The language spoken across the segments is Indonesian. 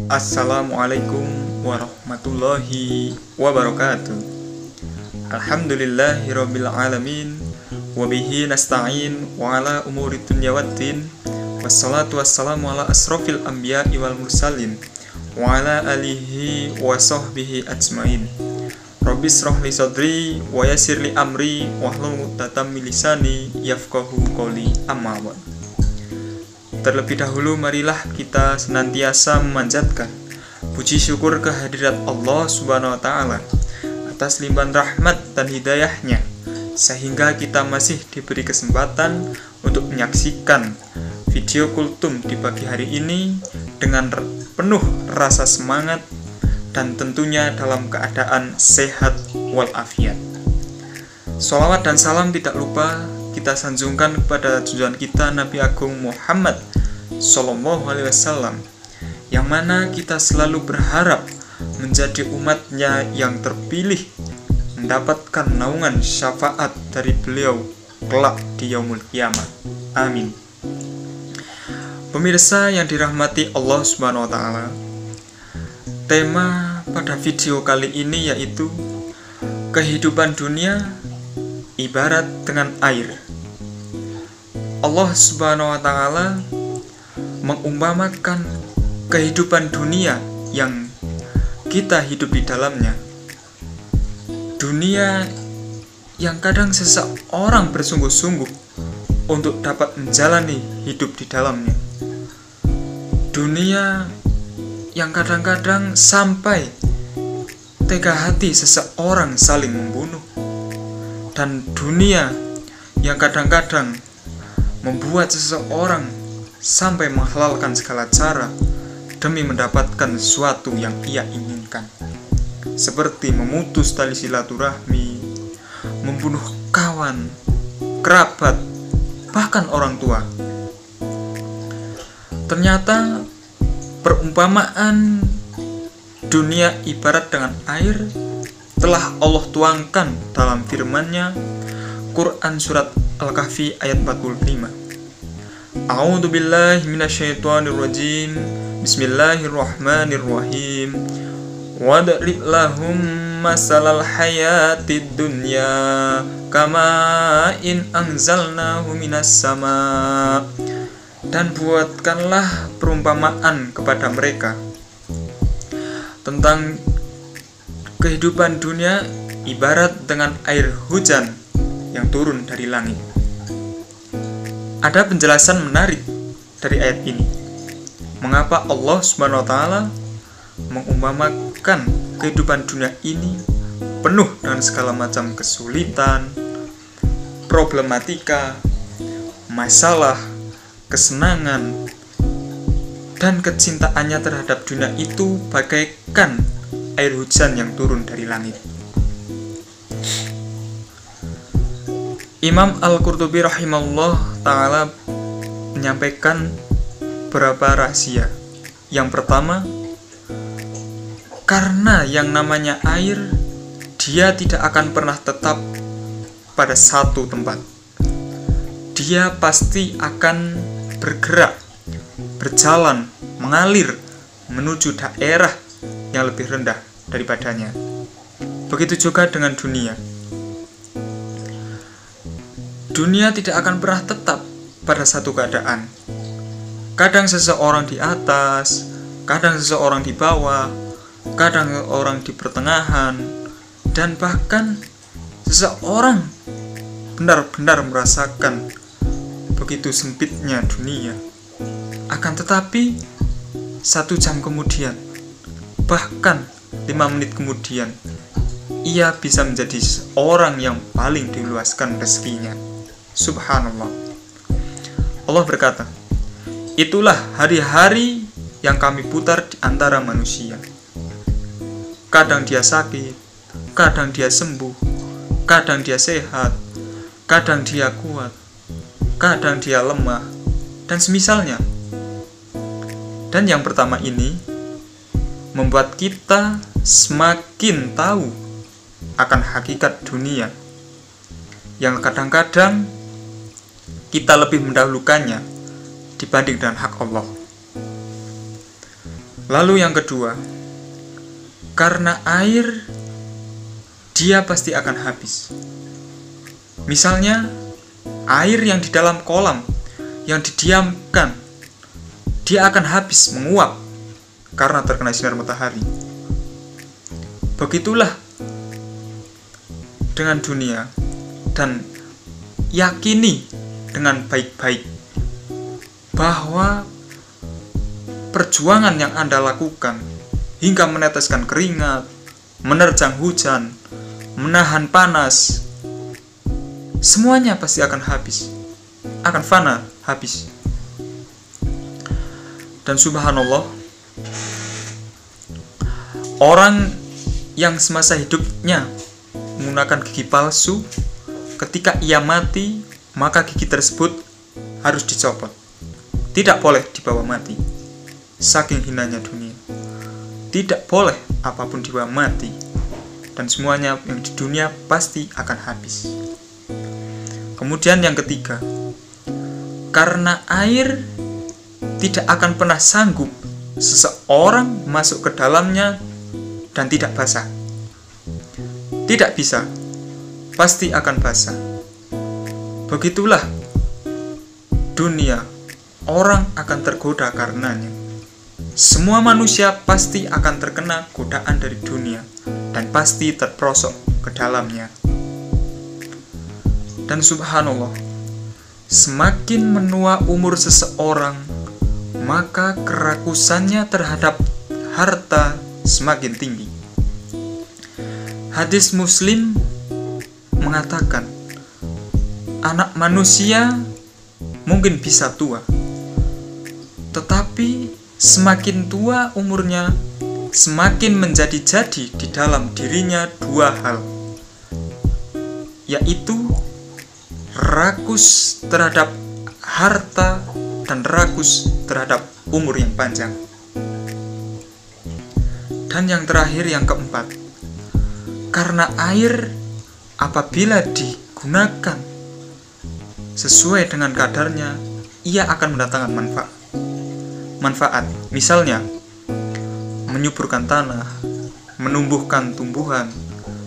Assalamualaikum warahmatullahi wabarakatuh. Alhamdulillahirabbil alamin wa bihi nasta'in wa ala umuri dunya waddin. Wassalatu wassalamu ala asrofil anbiya'i wal mursalin wa ala alihi wa sahbihi ajmain. Rabbi shrah li sadri wa yassir li amri wahlul 'uqdatam min lisani yafqahu qawli. Amma ba'd. Terlebih dahulu marilah kita senantiasa memanjatkan puji syukur kehadirat Allah Subhanahu wa taala atas limpahan rahmat dan hidayahnya, sehingga kita masih diberi kesempatan untuk menyaksikan video kultum di pagi hari ini dengan penuh rasa semangat dan tentunya dalam keadaan sehat walafiat. Sholawat dan salam tidak lupa kita sanjungkan kepada junjungan kita Nabi Agung Muhammad Sallallahu Alaihi Wasallam, yang mana kita selalu berharap menjadi umatnya yang terpilih, mendapatkan naungan syafaat dari beliau kelak di yaumul kiamah. Amin. Pemirsa yang dirahmati Allah Subhanahu wa taala, tema pada video kali ini yaitu kehidupan dunia ibarat dengan air. Allah Subhanahu wa taala mengumpamakan kehidupan dunia yang kita hidup di dalamnya. Dunia yang kadang seseorang bersungguh-sungguh untuk dapat menjalani hidup di dalamnya. Dunia yang kadang-kadang sampai tega hati seseorang saling membunuh. Dan dunia yang kadang-kadang membuat seseorang sampai menghalalkan segala cara demi mendapatkan sesuatu yang ia inginkan, seperti memutus tali silaturahmi, membunuh kawan, kerabat, bahkan orang tua. Ternyata perumpamaan dunia ibarat dengan air telah Allah tuangkan dalam firman-Nya, Quran surat Al-Kahfi ayat 45. A'udzu billahi minasyaitonir rajim. Bismillahirrahmanirrahim. Wadrib lahum masalal hayatid dunya kama in anzalnahu minas sama. Dan buatkanlah perumpamaan kepada mereka tentang kehidupan dunia ibarat dengan air hujan yang turun dari langit. Ada penjelasan menarik dari ayat ini. Mengapa Allah Subhanahu wa taala mengumpamakan kehidupan dunia ini penuh dengan segala macam kesulitan, problematika, masalah, kesenangan, dan kecintaannya terhadap dunia itu bagaikan air hujan yang turun dari langit. Imam Al-Qurtubi rahimahullah ta'ala menyampaikan beberapa rahasia. Yang pertama, karena yang namanya air, dia tidak akan pernah tetap pada satu tempat. Dia pasti akan bergerak, berjalan, mengalir menuju daerah yang lebih rendah daripadanya. Begitu juga dengan dunia. Dunia tidak akan pernah tetap pada satu keadaan. Kadang seseorang di atas, kadang seseorang di bawah, kadang seseorang di pertengahan, dan bahkan seseorang benar-benar merasakan begitu sempitnya dunia. Akan tetapi 1 jam kemudian, bahkan 5 menit kemudian, ia bisa menjadi orang yang paling diluaskan rezekinya. Subhanallah. Allah berkata, itulah hari-hari yang kami putar di antara manusia. Kadang dia sakit, kadang dia sembuh, kadang dia sehat, kadang dia kuat, kadang dia lemah, dan semisalnya. Dan yang pertama ini membuat kita semakin tahu akan hakikat dunia, yang kadang-kadang kita lebih mendahulukannya dibanding dengan hak Allah. Lalu yang kedua, karena air dia pasti akan habis. Misalnya air yang di dalam kolam yang didiamkan, dia akan habis, menguap karena terkena sinar matahari. Begitulah dengan dunia, dan yakini dengan baik-baik bahwa perjuangan yang Anda lakukan hingga meneteskan keringat, menerjang hujan, menahan panas, semuanya pasti akan habis, akan fana, habis. Dan subhanallah, orang yang semasa hidupnya menggunakan gigi palsu, ketika ia mati, maka gigi tersebut harus dicopot. Tidak boleh dibawa mati. Saking hinanya dunia. Tidak boleh apapun dibawa mati. Dan semuanya yang di dunia pasti akan habis. Kemudian yang ketiga, karena air tidak akan pernah sanggup seseorang masuk ke dalamnya dan tidak basah. Tidak bisa, pasti akan basah. Begitulah dunia, orang akan tergoda karenanya. Semua manusia pasti akan terkena godaan dari dunia dan pasti terperosok ke dalamnya. Dan subhanallah, semakin menua umur seseorang, maka kerakusannya terhadap harta semakin tinggi. Hadis Muslim mengatakan, anak manusia mungkin bisa tua, tetapi semakin tua umurnya, semakin menjadi-jadi di dalam dirinya dua hal, yaitu rakus terhadap harta dan rakus terhadap umur yang panjang. Dan yang terakhir, yang keempat, karena air apabila digunakan sesuai dengan kadarnya, ia akan mendatangkan manfaat. Misalnya, menyuburkan tanah, menumbuhkan tumbuhan,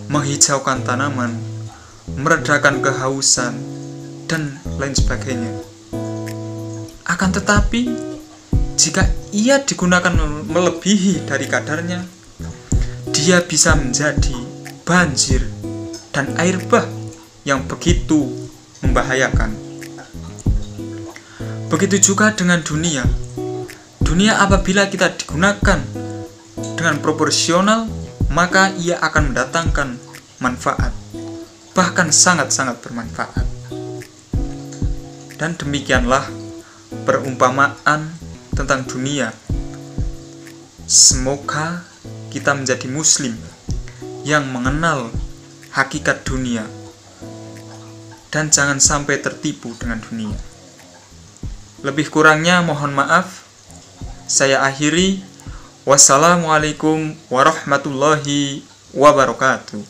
menghijaukan tanaman, meredakan kehausan, dan lain sebagainya. Akan tetapi, jika ia digunakan melebihi dari kadarnya, dia bisa menjadi banjir dan air bah yang begitu membahayakan. Begitu juga dengan dunia. Dunia apabila kita digunakan dengan proporsional, maka ia akan mendatangkan manfaat, bahkan sangat-sangat bermanfaat. Dan demikianlah perumpamaan tentang dunia. Semoga kita menjadi muslim yang mengenal hakikat dunia dan jangan sampai tertipu dengan dunia. Lebih kurangnya mohon maaf. Saya akhiri. Wassalamualaikum warahmatullahi wabarakatuh.